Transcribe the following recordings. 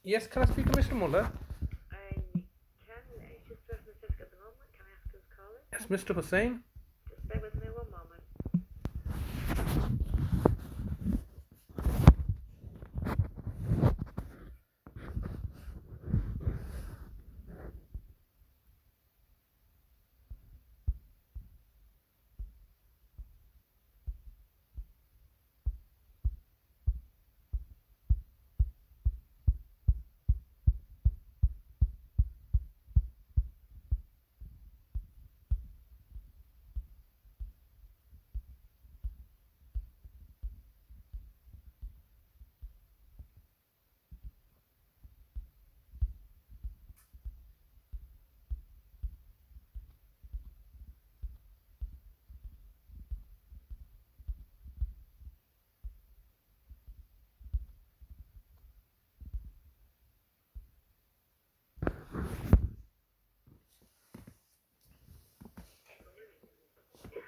Yes, can I speak to Mr. Mullah? You can. It's just person that's just at the moment. Can I ask who's calling? Yes, Mr. Hussain. Just bear with me one moment.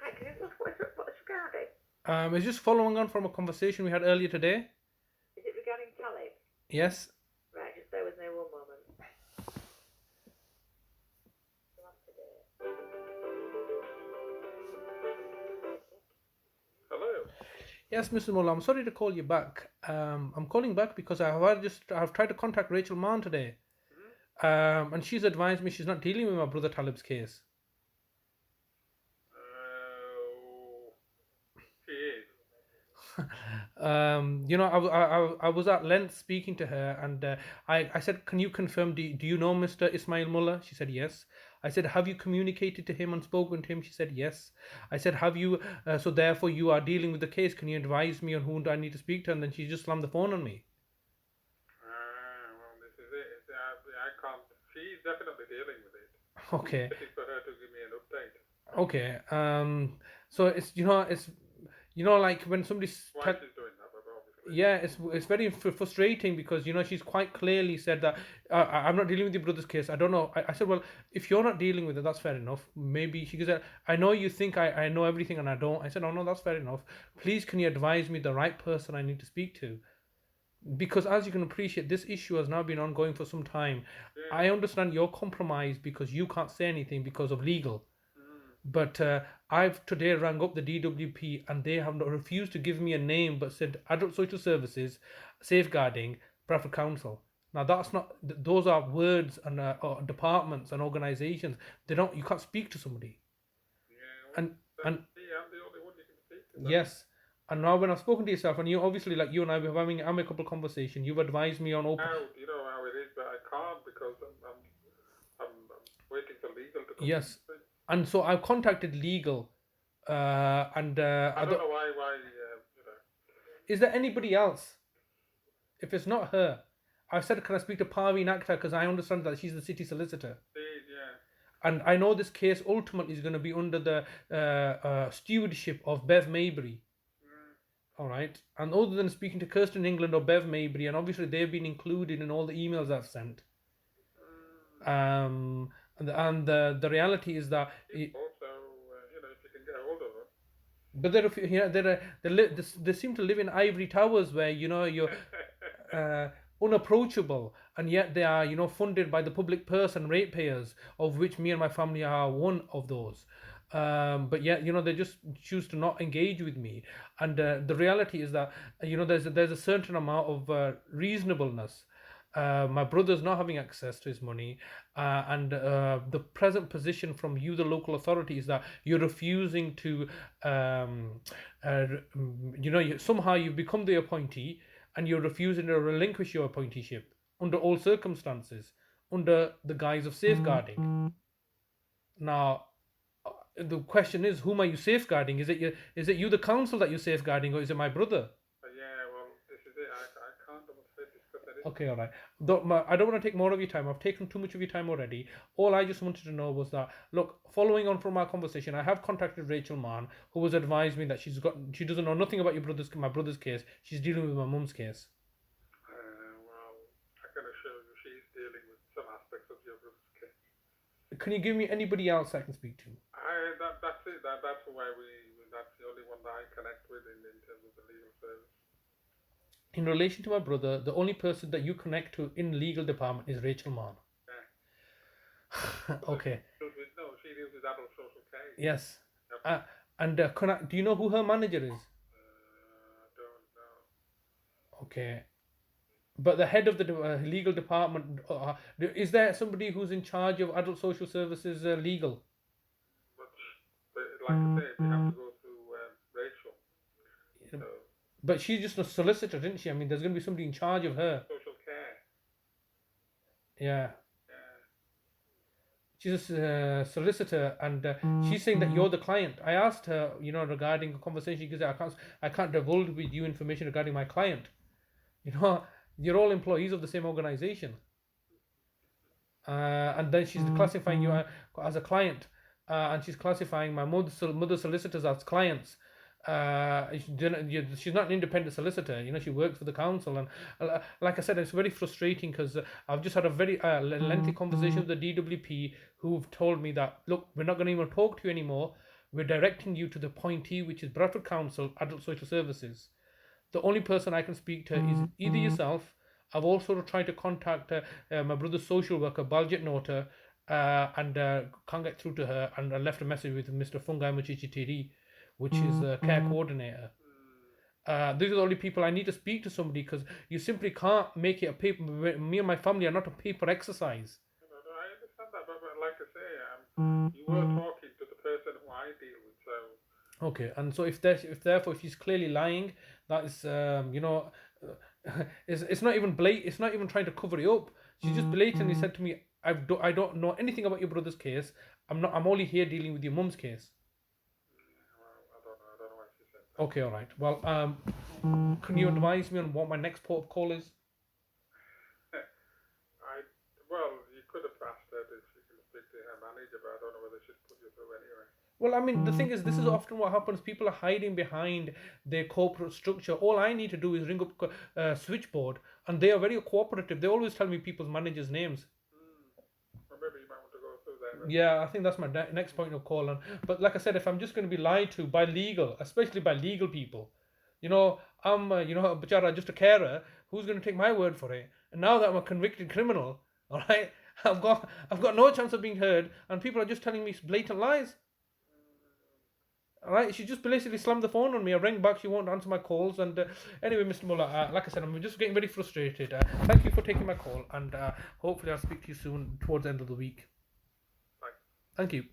Hi, can you ask what's regarding? It's just following on from a conversation we had earlier today. Is it regarding Talib? Yes. Right, just bear with me one moment. Hello. Yes, Mr. Mullah, I'm sorry to call you back. I'm calling back because I've tried to contact Rachel Mann today. And she's advised me she's not dealing with my brother Talib's case. She is. I was at length speaking to her, and I said, "Can you confirm? Do you know Mr. Ismail Mullah?" She said, "Yes." I said, "Have you communicated to him and spoken to him?" She said, "Yes." I said, "Have you? So therefore, you are dealing with the case. Can you advise me on who I need to speak to?" And then she just slammed the phone on me. Well, this is it. I can't. She's definitely dealing with it. Okay. This is for her to give me an update. Okay. So it's like when somebody's Why she's doing that, but obviously. yeah, it's very frustrating because she's quite clearly said that I'm not dealing with your brother's case. I don't know. I said, well, if you're not dealing with it, that's fair enough. Maybe she goes, I know you think I know everything and I don't. I said, oh no, that's fair enough. Please, can you advise me the right person I need to speak to? Because as you can appreciate, this issue has now been ongoing for some time. Yeah. I understand you're compromised because you can't say anything because of legal. But I've today rang up the DWP and they have refused to give me a name but said Adult Social Services, Safeguarding, Bradford Council. Now that's not; those are words and departments and organisations. You can't speak to somebody. Yeah. And I'm the only one you can speak to. yes. And now when I've spoken to yourself, and you obviously, like you and I were having an amicable conversation, you've advised me on open. You know how it is, but I can't because I'm waiting for legal to come. Yes. And so I've contacted legal, and I don't know why. Is there anybody else? If it's not her, I said, can I speak to Parveen Akhtar because I understand that she's the city solicitor. Yeah. And I know this case ultimately is going to be under the stewardship of Bev Maybury. All right. And other than speaking to Kirsten England or Bev Maybury, and obviously they've been included in all the emails I've sent. And the reality is that also, if you can get hold of her. But they seem to live in ivory towers where you're unapproachable, and yet they are funded by the public purse and ratepayers, of which me and my family are one of those. But yet they just choose to not engage with me, and the reality is that there's a certain amount of reasonableness. My brother's not having access to his money, and the present position from you, the local authority, is that you're refusing to, somehow you've become the appointee and you're refusing to relinquish your appointeeship under all circumstances, under the guise of safeguarding. Now, the question is, whom are you safeguarding? Is it you, the council, that you're safeguarding, or is it my brother? Okay, all right. I don't want to take more of your time. I've taken too much of your time already. All I just wanted to know was that, look, following on from our conversation, I have contacted Rachel Mann, who has advised me that she doesn't know nothing about my brother's case. She's dealing with my mum's case. Well, I can assure you she's dealing with some aspects of your brother's case. Can you give me anybody else I can speak to? That's it. That's the only one that I connect with in terms of the legal service. in relation to my brother, the only person that you connect to in legal department is Rachel Mann. Yeah. Okay. She deals with adult social care. Yes. Yep. And do you know who her manager is? Don't know. Okay. But the head of the legal department, is there somebody who's in charge of adult social services legal? But like I said, you have to go through Rachel. So, But she's just a solicitor, didn't she? I mean, there's going to be somebody in charge of her. social care. Yeah. Yeah. She's a solicitor, and she's saying that you're the client. I asked her, regarding a conversation. She goes, I can't divulge with you information regarding my client. You're all employees of the same organization. And then she's classifying you as a client, and she's classifying my mother solicitors as clients. She's not an independent solicitor. She works for the council, and like I said, it's very frustrating because I've just had a very lengthy conversation with the DWP, who've told me that, look, we're not going to even talk to you anymore. We're directing you to the appointee, which is Bradford Council Adult Social Services. The only person I can speak to is either yourself. I've also tried to contact my brother's social worker, Baljet Nota, and can't get through to her. And I left a message with Mr. Fungai Machichitiri, which is the care coordinator. These are the only people I need to speak to somebody, because you simply can't make it a paper. Me and my family are not a paper exercise. No, I understand that, but like I say, you were talking to the person who I deal with, so. Okay, and so if she's clearly lying, that is it's not even it's not even trying to cover it up. She just blatantly said to me, I don't know anything about your brother's case. I'm only here dealing with your mum's case. Well, I don't know what she said. Okay, all right. Well, can you advise me on what my next port of call is? Well, you could have asked her if she can speak to her manager, but I don't know whether she'd put you through anyway. Well, I mean, the thing is, this is often what happens. People are hiding behind their corporate structure. All I need to do is ring up switchboard, and they are very cooperative. They always tell me people's managers' names. Well, maybe you might want to go through there. Yeah, I think that's my next point of call. But like I said, if I'm just going to be lied to by legal, especially by legal people, I'm Bachara, just a carer. Who's going to take my word for it? And now that I'm a convicted criminal, all right, I've got no chance of being heard, and people are just telling me blatant lies. All right, she just basically slammed the phone on me. I rang back, she won't answer my calls. And anyway, Mr. Mullah, like I said, I'm just getting very frustrated. Thank you for taking my call, and hopefully I'll speak to you soon towards the end of the week. Bye. Thank you.